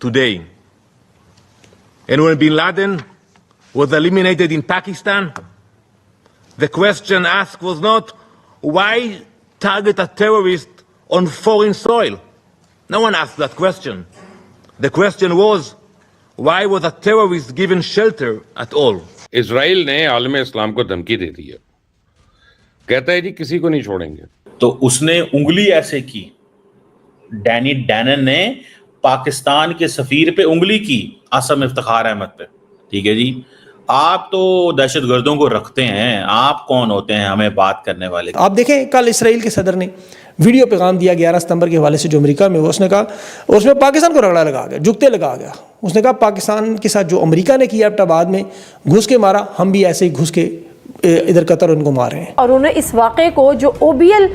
Today, and when bin Laden was eliminated in Pakistan, the question asked was not why target a terrorist on foreign soil. No one asked that question. The question was, why was a terrorist given shelter at all? اسرائیل نے عالم اسلام کو دھمکی دے دی ہے, کہتا ہے جی کسی کو نہیں چھوڑیں گے. تو اس نے انگلی ایسے کی, ڈینی ڈینن نے پاکستان کے سفیر پہ انگلی کی, عاصم افتخار احمد پہ. ٹھیک ہے جی, آپ تو دہشت گردوں کو رکھتے ہیں, آپ کون ہوتے ہیں ہمیں بات کرنے والے؟ آپ دیکھیں کل اسرائیل کے صدر نے ویڈیو پیغام دیا 11 ستمبر کے حوالے سے جو امریکہ میں ہوا, اس نے کہا, اور اس میں پاکستان کو رگڑا لگا گیا, جھکتے لگا گیا. اس نے کہا پاکستان کے ساتھ جو امریکہ نے کیا ایبٹ آباد میں گھس کے مارا, ہم بھی ایسے ہی گھس کے ادھر قطر ان کو مار رہے ہیں. اور انہوں نے اس واقعے کو جو OBL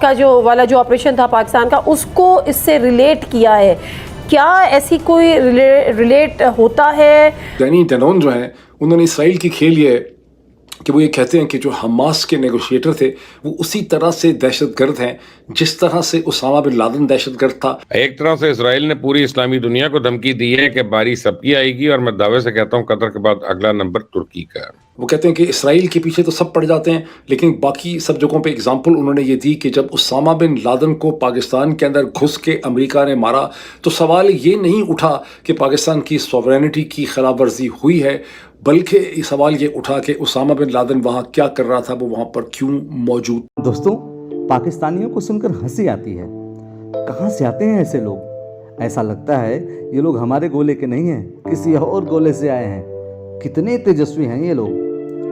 کا جو آپریشن تھا پاکستان کا, اس کو اس سے ریلیٹ کیا ہے. کیا ایسی کوئی ریلیٹ ہوتا ہے؟ ڈینی ڈینون جو ہیں انہوں نے اسرائیل کی کھیل یہ کہ وہ یہ کہتے ہیں کہ جو حماس کے نیگوشیٹر تھے وہ اسی طرح سے دہشت گرد ہیں جس طرح سے اسامہ بن لادن دہشت گرد تھا. ایک طرح سے اسرائیل نے پوری اسلامی دنیا کو دھمکی دی ہے کہ باری سب کی آئے گی, اور میں دعوے سے کہتا ہوں قطر کے بعد اگلا نمبر ترکی کا ہے. وہ کہتے ہیں کہ اسرائیل کے پیچھے تو سب پڑ جاتے ہیں, لیکن باقی سب جگہوں پہ اگزامپل انہوں نے یہ دی کہ جب اسامہ بن لادن کو پاکستان کے اندر گھس کے امریکہ نے مارا تو سوال یہ نہیں اٹھا کہ پاکستان کی سوورینٹی کی خلاف ورزی ہوئی ہے, بلکہ سوال یہ اٹھا کہ اسامہ بن لادن وہاں کیا کر رہا تھا, وہ وہاں پر کیوں موجود. دوستوں, پاکستانیوں کو سن کر ہنسی آتی ہے. کہاں سے آتے ہیں ایسے لوگ؟ ایسا لگتا ہے یہ لوگ ہمارے گولے کے نہیں ہیں, کسی اور گولے سے آئے ہیں. کتنے تیجسوی ہیں یہ لوگ.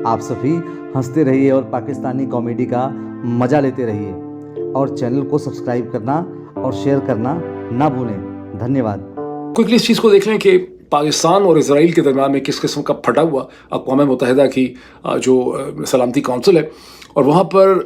آپ سبھی ہنستے رہیے اور پاکستانی کامیڈی کا مزہ لیتے رہیے, اور چینل کو سبسکرائب کرنا اور شیئر کرنا نہ بھولیں. دھنیہ واد. کوئکلی اس چیز کو دیکھ لیں کہ پاکستان اور اسرائیل کے درمیان میں کس قسم کا پھٹا ہوا اقوام متحدہ کی جو سلامتی کونسل ہے, اور وہاں پر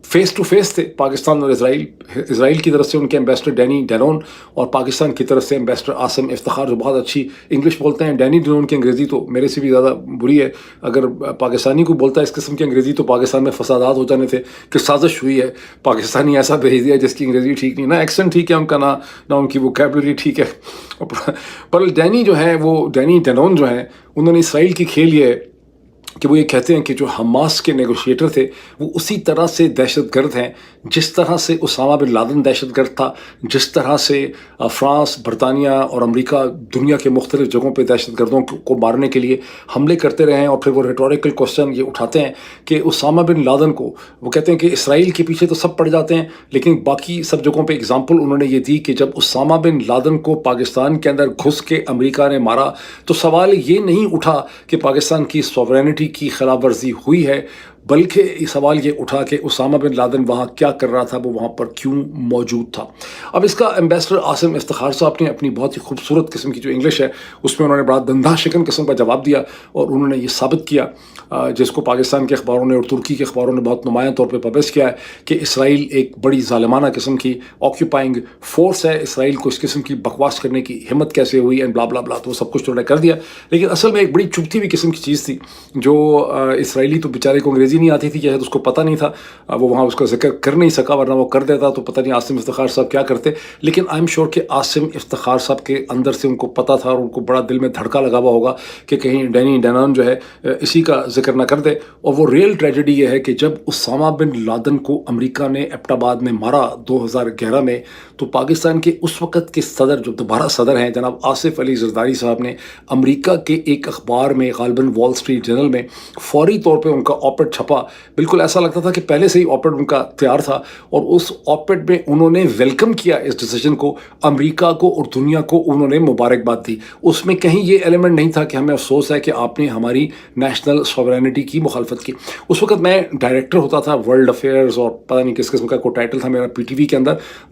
فیس ٹو فیس تھے پاکستان اور اسرائیل کی طرف سے ان کے ایمبیسڈر ڈینی ڈینون اور پاکستان کی طرف سے ایمبیسڈر عاصم افتخار, جو بہت اچھی انگلش بولتے ہیں. ڈینی ڈینون کی انگریزی تو میرے سے بھی زیادہ بری ہے. اگر پاکستانی کو بولتا ہے اس قسم کی انگریزی تو پاکستان میں فسادات ہو جانے تھے کہ سازش ہوئی ہے, پاکستانی ایسا بھیج دیا جس کی انگریزی ٹھیک نہیں, نہ ایکسنٹ ٹھیک ہے ان کا, نہ ان کی ووکیبلری ٹھیک ہے. پر ڈینی جو ہے وہ ڈینی ڈینون جو ہیں انہوں نے اسرائیل کی کھیل یہ کہ وہ یہ کہتے ہیں کہ جو حماس کے نیگوشیٹر تھے وہ اسی طرح سے دہشت گرد ہیں جس طرح سے اسامہ بن لادن دہشت گرد تھا, جس طرح سے فرانس, برطانیہ اور امریکہ دنیا کے مختلف جگہوں پہ دہشت گردوں کو مارنے کے لیے حملے کرتے رہے ہیں. اور پھر وہ ریٹوریکل کوسچن یہ اٹھاتے ہیں کہ اسامہ بن لادن کو, وہ کہتے ہیں کہ اسرائیل کے پیچھے تو سب پڑ جاتے ہیں, لیکن باقی سب جگہوں پہ اگزامپل انہوں نے یہ دی کہ جب اسامہ بن لادن کو پاکستان کے اندر گھس کے امریکہ نے مارا تو سوال یہ نہیں اٹھا کہ پاکستان کی سوورینٹی کی خلاف ورزی ہوئی ہے, بلکہ سوال یہ اٹھا کہ اسامہ بن لادن وہاں کیا کر رہا تھا, وہ وہاں پر کیوں موجود تھا. اب اس کا ایمبیسڈر عاصم افتخار صاحب نے اپنی بہت ہی خوبصورت قسم کی جو انگلش ہے اس میں انہوں نے بڑا دندہ شکن قسم کا جواب دیا, اور انہوں نے یہ ثابت کیا جس کو پاکستان کے اخباروں نے اور ترکی کے اخباروں نے بہت نمایاں طور پہ پبلش کیا ہے کہ اسرائیل ایک بڑی ظالمانہ قسم کی آکیوپائنگ فورس ہے, اسرائیل کو اس قسم کی بکواس کرنے کی ہمت کیسے ہوئی اینڈ بلا بلا بلا, تو وہ سب کچھ انہوں نے کر دیا. لیکن اصل میں ایک بڑی چبھتی ہوئی قسم کی چیز تھی جو اسرائیلی تو بیچارے کو انگریزی نہیں آتی تھی, شاید اس کو پتہ نہیں تھا, وہ وہاں اس کا ذکر کر نہیں سکا, ورنہ وہ کر دیتا تو پتہ نہیں عاصم افتخار صاحب کیا کرتے. لیکن آئی ایم شیور کہ عاصم افتخار صاحب کے اندر سے ان کو پتہ تھا اور ان کو بڑا دل میں دھڑکا لگا ہوا ہوگا کہ کہیں ڈینی ڈینان جو ہے اسی کا ذکر نہ کر دے. اور وہ ریئل ٹریجڈی یہ ہے کہ جب اسامہ بن لادن کو امریکہ نے ایبٹ آباد میں مارا 2011 میں, تو پاکستان کے اس وقت کے صدر جو دوبارہ صدر ہیں جناب آصف علی زرداری صاحب نے امریکہ کے ایک اخبار میں غالباً وال اسٹریٹ جرنل میں فوری طور پہ ان کا آپڈ چھپا. بالکل ایسا لگتا تھا کہ پہلے سے ہی آپڈ ان کا تیار تھا, اور اس آپڈ میں انہوں نے ویلکم کیا اس ڈیسیجن کو, امریکہ کو اور دنیا کو انہوں نے مبارکباد دی. اس میں کہیں یہ ایلیمنٹ نہیں تھا کہ ہمیں افسوس ہے کہ آپ نے ہماری نیشنل سوورینٹی کی مخالفت کی. اس وقت میں ڈائریکٹر ہوتا تھا ورلڈ افیئرز اور پتہ نہیں کس قسم کا کوئی ٹائٹل تھا میرا پی ٹی وی کے اندر